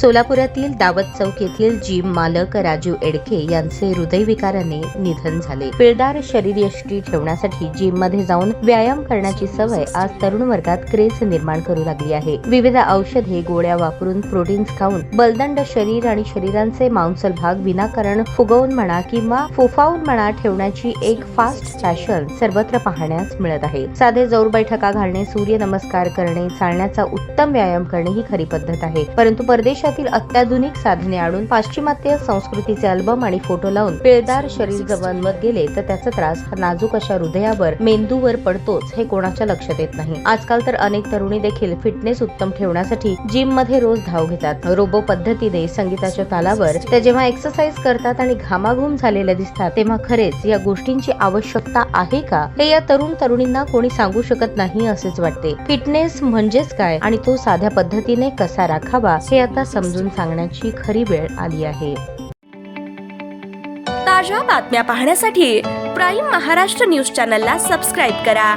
सोलापुरातील दावत चौक येथील जिम मालक राजू एडके यांचे हृदयविकाराने निधन झाले। पिळदार शरीरयष्टी ठेवण्यासाठी जिम मध्ये जाऊन व्यायाम करण्याची सवय आज तरुण वर्गात क्रेज निर्माण करू लागली आहे। विविध औषधे गोळ्या वापरून प्रोटीन्स खाऊन बलदंड शरीर आणि शरीरांचे मांसल भाग विनाकारण फुगवून म्हणा किंवा फुफावून म्हणा ठेवण्याची एक फास्ट फॅशन सर्वत्र पाहण्यास मिळत आहे। साधे जोर बैठका घालणे, सूर्य नमस्कार करणे, चालण्याचा उत्तम व्यायाम करणे ही खरी पद्धत आहे। परंतु परदेशातील अत्याधुनिक साधने आणून पाश्चिमात्य संस्कृतीचे अल्बम आणि फोटो लावून पिळदार शरीर बनवत गेले तर त्याचा त्रास नाजूक अशा हृदयावर, मेंदूवर पडतोच हे कोणाच्या लक्षात येत नाही। आजकाल तर अनेक तरुणी देखील फिटनेस उत्तम ठेवण्यासाठी जिम मध्ये रोज धाव घेतात। रोबो पद्धतीने संगीताच्या तालावर त्या जेव्हा एक्सरसाइज करतात आणि घामाघूम झालेल्या दिसतात तेव्हा खरेच या गोष्टींची आवश्यकता आहे का हे या तरुणींना कोणी सांगू शकत नाही असेच वाटते। फिटनेस म्हणजेच काय आणि तो साध्या पद्धतीने कसा राखावा हे आता समजून सांगण्याची खरी वेळ आली आहे। ताज्या बातम्या पाहण्यासाठी प्राईम महाराष्ट्र न्यूज चॅनलला सबस्क्राईब करा।